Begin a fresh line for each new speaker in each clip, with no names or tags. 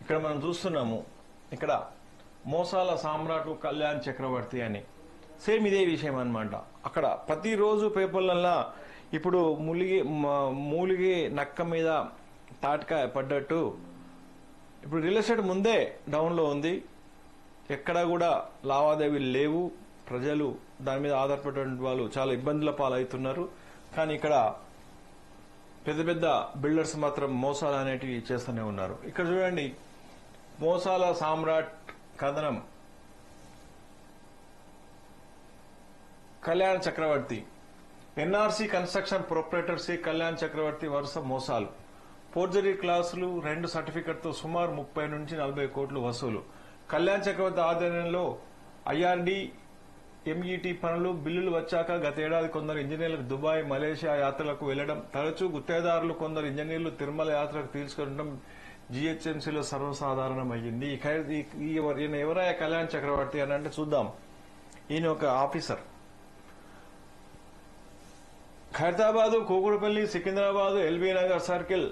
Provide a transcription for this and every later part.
ఇక్కడ మనం చూస్తున్నాము ఇక్కడ మోసాల సామ్రాట్ కళ్యాణ్ చక్రవర్తి అని సేమ్ ఇదే విషయం అన్నమాట. అక్కడ ప్రతిరోజు పేపర్లల్లా ఇప్పుడు మూలిగి నక్క మీద తాటికాయ పడ్డట్టు ఇప్పుడు రియల్ ఎస్టేట్ ముందే డౌన్లో ఉంది. ఎక్కడా కూడా లావాదేవీలు లేవు. ప్రజలు దాని మీద ఆధారపడిన వాళ్ళు చాలా ఇబ్బందుల పాలవుతున్నారు. కానీ ఇక్కడ పెద్ద పెద్ద బిల్డర్స్ మాత్రం మోసాలు అనేటివి చేస్తూనే ఉన్నారు. ఇక్కడ చూడండి, మోసాల సామ్రాట్ కథనం Kalyan Chakravarthy. NRC construction proprietor C Kalyan Chakravarthy వరుస మోసాలు. ఫోర్జరీ క్లాసులు 2 సర్టిఫికెట్తో సుమారు 30 నుంచి 40 కోట్లు వసూలు. కళ్యాణ్ చక్రవర్తి ఆధ్వర్యంలో ఐఆర్డీ ఎంఈటీ పనులు బిల్లులు వచ్చాక గత ఏడాది కొందరు ఇంజనీర్లకు దుబాయ్, మలేషియా యాత్రలకు వెళ్లడం, తరచూ గుత్తేదారులు కొందరు ఇంజనీర్లు తిరుమల యాత్రకు తీసుకెళ్లడం జీహెచ్ఎంసీలో సర్వసాధారణమయ్యింది. ఈయన ఎవరయ్యా కళ్యాణ్ చక్రవర్తి అని అంటే చూద్దాం. ఈయన ఒక officer. Khairatabad, Kukatpally, Secunderabad, LB Nagar circle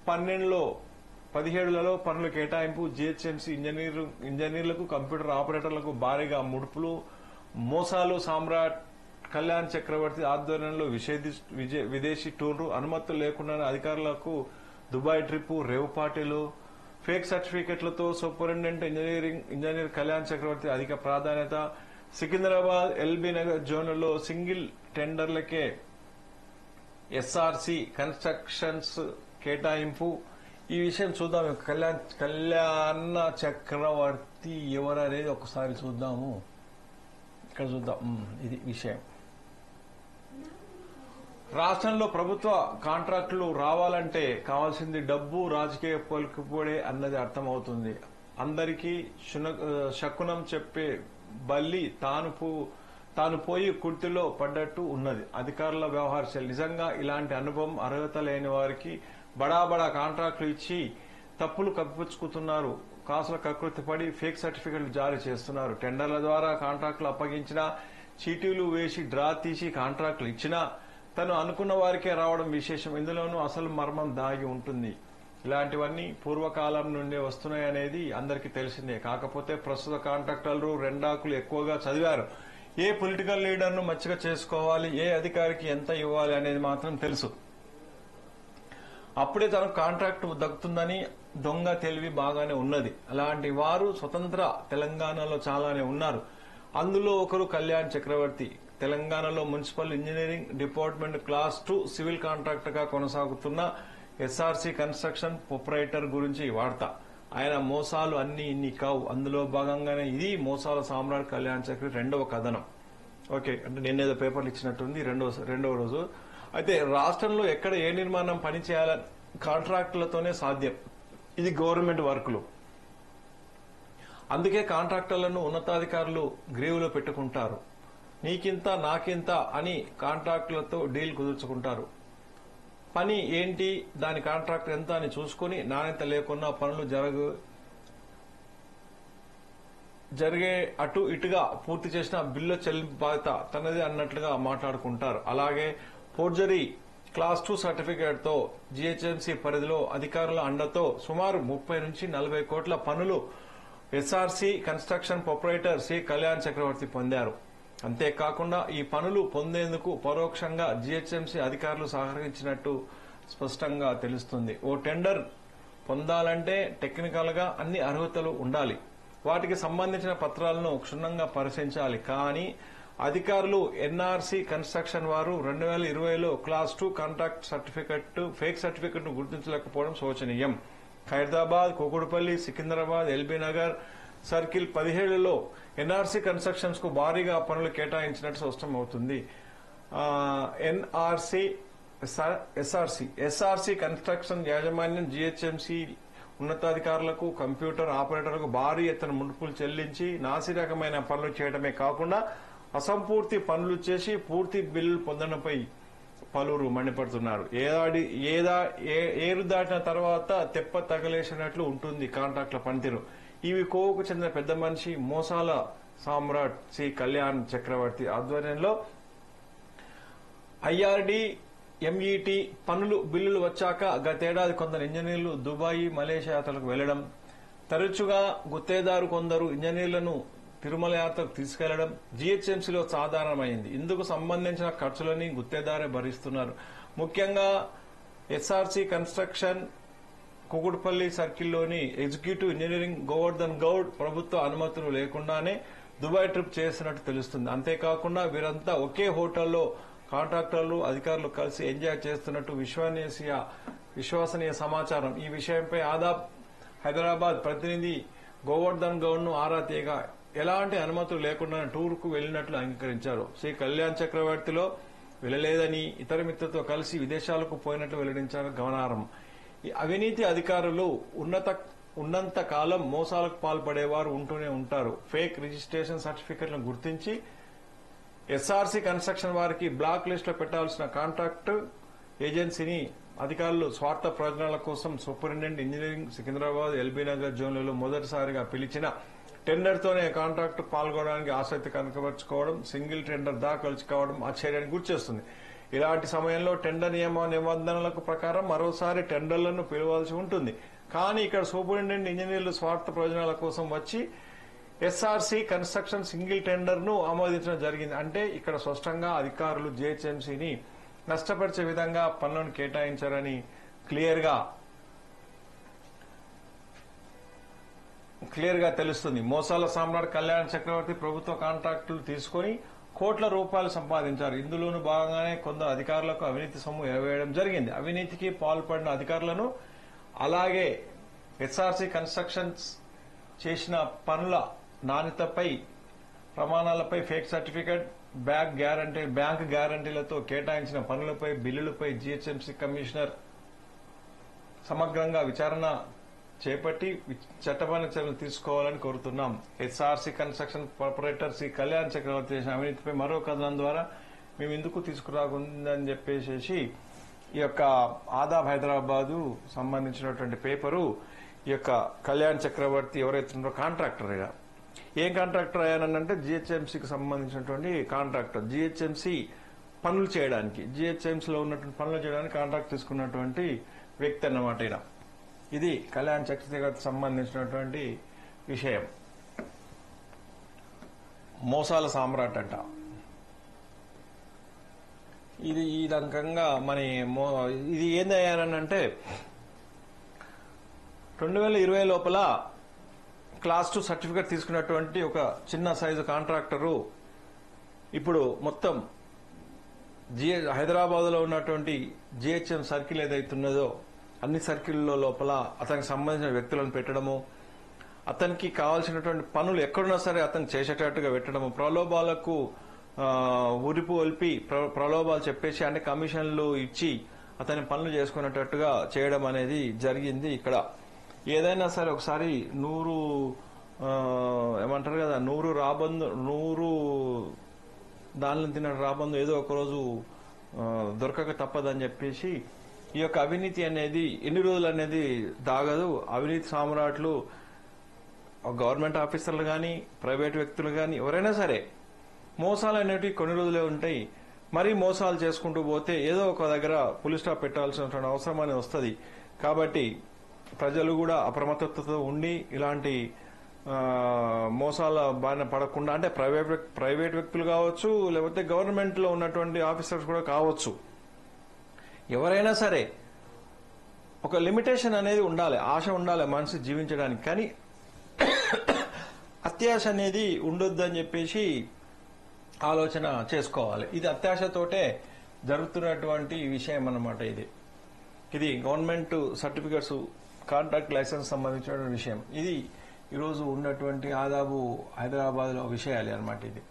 17లలో పనుల కేటాయింపు. జీహెచ్ఎంసీ ఇంజనీర్లకు, కంప్యూటర్ ఆపరేటర్లకు భారీగా ముడుపులు. మోసాలు సామ్రాట్ కళ్యాణ్ చక్రవర్తి ఆధ్వర్యంలో విదేశీ టూర్లు, అనుమతులు లేకుండానే అధికారులకు దుబాయ్ ట్రిప్, రేవ్ పార్టీలు, ఫేక్ సర్టిఫికెట్లతో సూపరింటెండెంట్ ఇంజనీర్ కళ్యాణ్ చక్రవర్తి అధిక ప్రాధాన్యత. సికింద్రాబాద్, ఎల్బీ నగర్ జోన్లలో సింగిల్ టెండర్లకే ఎస్ఆర్సీ కన్స్ట్రక్షన్స్ కేటాయింపు. ఈ విషయం చూద్దాం. కళ్యాణ చక్రవర్తి ఎవరనేది ఒకసారి చూద్దాము. ఇక్కడ చూద్దాం. ఇది విషయం. రాష్ట్రంలో ప్రభుత్వ కాంట్రాక్టులు రావాలంటే కావాల్సింది డబ్బు, రాజకీయ పలుకుబడే అన్నది అర్థమవుతుంది. అందరికీ శకునం చెప్పే బల్లి తాను పోయి కుర్తిలో పడ్డట్టు ఉన్నది అధికారుల వ్యవహార శైలి. నిజంగా ఇలాంటి అనుభవం, అర్హత లేని వారికి బడా కాంట్రాక్టులు ఇచ్చి తప్పులు కప్పిపుచ్చుకుతున్నారు. కాసుల కకృతి పడి ఫేక్ సర్టిఫికెట్లు జారీ చేస్తున్నారు. టెండర్ల ద్వారా కాంట్రాక్టులు అప్పగించినా, చీటీలు వేసి డ్రా తీసి కాంట్రాక్టులు ఇచ్చినా తను అనుకున్న వారికే రావడం విశేషం. ఇందులోనూ అసలు మర్మం దాగి ఉంటుంది. ఇలాంటివన్నీ పూర్వకాలం నుండే వస్తున్నాయనేది అందరికీ తెలిసిందే. కాకపోతే ప్రస్తుత కాంట్రాక్టర్లు రెండాకులు ఎక్కువగా చదివారు. ఏ పొలిటికల్ లీడర్ను మచ్చిక చేసుకోవాలి, ఏ అధికారికి ఎంత ఇవ్వాలి అనేది మాత్రం తెలుసు. అప్పుడే తనకు కాంట్రాక్టు దక్కుతుందని దొంగ తెలివి బాగానే ఉన్నది. అలాంటి వారు స్వతంత్ర తెలంగాణలో చాలానే ఉన్నారు. అందులో ఒకరు కళ్యాణ్ చక్రవర్తి. తెలంగాణలో municipal engineering department class 2 civil contractor గా కొనసాగుతున్న ఎస్ఆర్సీ కన్స్ట్రక్షన్ ప్రొపరేటర్ గురించి వార్త. ఆయన మోసాలు అన్ని ఇన్ని కావు. అందులో భాగంగానే ఇది మోసాల సామ్రాట్ కళ్యాణ్ చక్రవర్తి రెండవ కథనం. ఓకే, అంటే నిన్నేదో పేపర్లు ఇచ్చినట్టుంది. రెండవ రోజు. అయితే రాష్ట్రంలో ఎక్కడ ఏ నిర్మాణం పని చేయాలని కాంట్రాక్టులతోనే సాధ్యం. ఇది గవర్నమెంట్ వర్కులు. అందుకే కాంట్రాక్టర్లను ఉన్నతాధికారులు గ్రీవులో పెట్టుకుంటారు. నీకింత నాకింత అని కాంట్రాక్టులతో డీల్ కుదుర్చుకుంటారు. పని ఏంటి, దాని కాంట్రాక్ట్ ఎంత అని చూసుకుని నాణ్యత లేకున్నా పనులు జరిగే అటు ఇటుగా పూర్తి చేసిన బిల్లు చెల్లింపు బాధ్యత తనది అన్నట్లుగా మాట్లాడుకుంటారు. అలాగే ఫోర్జరీ క్లాస్ 2 సర్టిఫికేట్ తో జీహెచ్ఎంసీ పరిధిలో అధికారుల అండతో సుమారు 30 నుంచి 40 కోట్ల పనులు SRC construction proprietor C Kalyan Chakravarthy పొందారు. అంతేకాకుండా ఈ పనులు పొందేందుకు పరోక్షంగా జీహెచ్ఎంసీ అధికారులు సహకరించినట్టు స్పష్టంగా తెలుస్తుంది. ఓ టెండర్ పొందాలంటే టెక్నికల్ గా అన్ని అర్హతలు ఉండాలి. వాటికి సంబంధించిన పత్రాలను క్షుణ్ణంగా పరిశీలించాలి. కానీ అధికారులు ఎన్ఆర్సీ కన్స్ట్రక్షన్ వారు 2020లో class 2 contract certificate fake certificate ను గుర్తించలేకపోవడం శోచనీయం. ఖైరతాబాద్, కూకూరుపల్లి, సికింద్రాబాద్, ఎల్బీ నగర్ సర్కిల్ 17లలో ఎన్ఆర్సీ కన్స్ట్రక్షన్స్ కు భారీగా పనులు కేటాయించినట్టు స్పష్టమవుతుంది. ఎస్ఆర్సీ కన్స్ట్రక్షన్ యాజమాన్యం జీహెచ్ఎంసీ ఉన్నతాధికారులకు, కంప్యూటర్ ఆపరేటర్లకు భారీ ఎత్తున ముడుపులు చెల్లించి నాసిరకమైన పనులు చేయడమే కాకుండా అసంపూర్తి పనులు చేసి పూర్తి బిల్లులు పొందడంపై పలువురు మండిపడుతున్నారు. ఏరు దాటిన తర్వాత తెప్ప తగలేసినట్లు ఉంటుంది కాంట్రాక్టుల పనితీరు. ఇవి కోవకు చెందిన పెద్ద మనిషి మోసాల సామ్రాట్ సి కళ్యాణ్ చక్రవర్తి ఆధ్వర్యంలో ఐఆర్డీ ఎంఈటీ పనులు బిల్లులు వచ్చాక గతేడాది కొందరు ఇంజనీర్లు దుబాయ్, మలేషియా యాత్రలకు వెళ్లడం, తరచుగా గుత్తేదారు కొందరు ఇంజనీర్లను తిరుమల యాత్రకు తీసుకెళ్లడం జీహెచ్ఎంసీలో సాధారణమైంది. ఇందుకు సంబంధించిన ఖర్చులని గుత్తేదారే భరిస్తున్నారు. ముఖ్యంగా ఎస్ఆర్సీ కన్స్ట్రక్షన్ కుకుట్పల్లి సర్కిల్లోని ఎగ్జిక్యూటివ్ ఇంజనీరింగ్ గోవర్ధన్ గౌడ్ ప్రభుత్వ అనుమతులు లేకుండానే దుబాయ్ ట్రిప్ చేసినట్టు తెలుస్తుంది. అంతేకాకుండా వీరంతా ఒకే హోటల్లో కాంట్రాక్టర్లు అధికారులు కలిసి ఎంజాయ్ చేస్తున్నట్టు విశ్వసనీయ సమాచారం. ఈ విషయంపై ఆదాబ్ హైదరాబాద్ ప్రతినిధి గోవర్ధన్ గౌడ్ ను ఆరా తీయగా ఎలాంటి అనుమతులు లేకుండా టూర్ కు వెళ్లినట్లు అంగీకరించారు. శ్రీ కళ్యాణ్ చక్రవర్తిలో వెళ్లలేదని ఇతర మిత్రులతో కలిసి విదేశాలకు పోయినట్లు వెల్లడించారు. గమనార్హం. ఈ అవినీతి అధికారులు ఉన్నంత కాలం మోసాలకు పాల్పడేవారు ఉంటూనే ఉంటారు. ఫేక్ రిజిస్ట్రేషన్ సర్టిఫికెట్లను గుర్తించి ఎస్ఆర్సీ కన్స్ట్రక్షన్ వారికి బ్లాక్ లిస్ట్ లో పెట్టాల్సిన కాంట్రాక్ట్ ఏజెన్సీని అధికారులు స్వార్థ ప్రయోజనాల కోసం superintendent engineering Secunderabad LB Nagar జోన్లలో మొదటిసారిగా పిలిచిన టెండర్తోనే కాంట్రాక్టు పాల్గొనడానికి ఆసక్తి కనబరుచుకోవడం, సింగిల్ టెండర్ దాఖలు కావడం ఆశ్చర్యానికి గురిచేస్తుంది. ఇలాంటి సమయంలో టెండర్ నియమ నిబంధనలకు ప్రకారం మరోసారి టెండర్లను పిలవాల్సి ఉంటుంది. కానీ ఇక్కడ సూపరింటెండెంట్ ఇంజనీర్లు స్వార్థ ప్రయోజనాల కోసం వచ్చి ఎస్ఆర్సీ కన్స్ట్రక్షన్ సింగిల్ టెండర్ ను ఆమోదించడం జరిగింది. అంటే ఇక్కడ స్పష్టంగా అధికారులు జీహెచ్ఎంసీని నష్టపరిచే విధంగా పనులను కేటాయించారని క్లియర్ గా తెలుస్తుంది. మోసాల సామ్రాట్ కళ్యాణ్ చక్రవర్తి ప్రభుత్వ కాంట్రాక్టులు తీసుకుని కోట్ల రూపాయలు సంపాదించారు. ఇందులోనూ భాగంగానే కొందరు అధికారులకు అవినీతి సొమ్ము ఎరవేయడం జరిగింది. అవినీతికి పాల్పడిన అధికారులను అలాగే ఎస్ఆర్సీ కన్స్ట్రక్షన్స్ చేసిన పనుల నాణ్యతపై ప్రమాణాలపై ఫేక్ సర్టిఫికెట్ బ్యాంక్ గ్యారంటీలతో కేటాయించిన పనులపై బిల్లులపై జీహెచ్ఎంసీ కమిషనర్ సమగ్రంగా విచారణ చేపట్టి చట్టపరమైన చర్యలు తీసుకోవాలని కోరుతున్నాం. SRC construction corporator Shri Kalyan Chakravarthy చేసిన అవినీతిపై మరో కథనం ద్వారా మేము ఎందుకు తీసుకురాకుందని చెప్పేసి ఈ యొక్క ఆదాబ్ హైదరాబాద్ సంబంధించినటువంటి పేపరు ఈ యొక్క కళ్యాణ్ చక్రవర్తి ఎవరైతే ఉన్నారో కాంట్రాక్టర్ ఏం కాంట్రాక్టర్ అయ్యానంటే జీహెచ్ఎంసీకి సంబంధించినటువంటి కాంట్రాక్టర్. జీహెచ్ఎంసీ పనులు చేయడానికి జీహెచ్ఎంసీలో ఉన్నటువంటి పనులు చేయడానికి కాంట్రాక్ట్ తీసుకున్నటువంటి వ్యక్తి అన్నమాట. ఇది కళ్యాణ్ చక్రవర్తికి సంబంధించినటువంటి విషయం. మోసాల సామ్రాట్ అంట. ఇది ఈ రకంగా ఇది ఏందయ్యానంటే 2020 లోపల క్లాస్ 2 సర్టిఫికెట్ తీసుకున్నటువంటి ఒక చిన్న సైజు కాంట్రాక్టరు ఇప్పుడు మొత్తం హైదరాబాద్ లో ఉన్నటువంటి జీహెచ్ఎం సర్కిల్ ఏదైతున్నదో అన్ని సర్కిల్లో లోపల అతనికి సంబంధించిన వ్యక్తులను పెట్టడము, అతనికి కావాల్సినటువంటి పనులు ఎక్కడున్నా సరే అతను చేసేటట్టుగా పెట్టడము, ప్రలోభాలకు ఉరిపు ఒలిపి ప్రలోభాలు చెప్పేసి అంటే కమిషన్లు ఇచ్చి అతని పనులు చేసుకునేటట్టుగా చేయడం అనేది జరిగింది. ఇక్కడ ఏదైనా సరే ఒకసారి 100 ఏమంటారు కదా 100 దానిని తిన్న రాబందు ఏదో ఒకరోజు దొరకక తప్పదని చెప్పేసి ఈ యొక్క అవినీతి అనేది ఎన్ని రోజులు అనేది దాగదు. అవినీతి సామ్రాట్లు గవర్నమెంట్ ఆఫీసర్లు కానీ ప్రైవేట్ వ్యక్తులు కానీ ఎవరైనా సరే మోసాలు అనేటివి కొన్ని రోజులే ఉంటాయి. మరీ మోసాలు చేసుకుంటూ పోతే ఏదో ఒక దగ్గర పులి స్టాప్ పెట్టాల్సిన అవసరం అనేది వస్తుంది. కాబట్టి ప్రజలు కూడా అప్రమత్తతతో ఉండి ఇలాంటి మోసాల బారిన పడకుండా అంటే ప్రైవేట్ వ్యక్తులు కావచ్చు లేకపోతే గవర్నమెంట్ లో ఉన్నటువంటి ఆఫీసర్స్ కూడా కావచ్చు, ఎవరైనా సరే ఒక లిమిటేషన్ అనేది ఉండాలి, ఆశ ఉండాలి మనిషి జీవించడానికి. కానీ అత్యాశ అనేది ఉండొద్దని చెప్పేసి ఆలోచన చేసుకోవాలి. ఇది అత్యాశతోటే జరుగుతున్నటువంటి విషయం అన్నమాట. ఇది గవర్నమెంట్ సర్టిఫికెట్స్ కాంట్రాక్ట్ లైసెన్స్ సంబంధించిన విషయం. ఇది ఈరోజు ఉన్నటువంటి ఆదాబు హైదరాబాద్ లో విషయాలు అన్నమాట. ఇది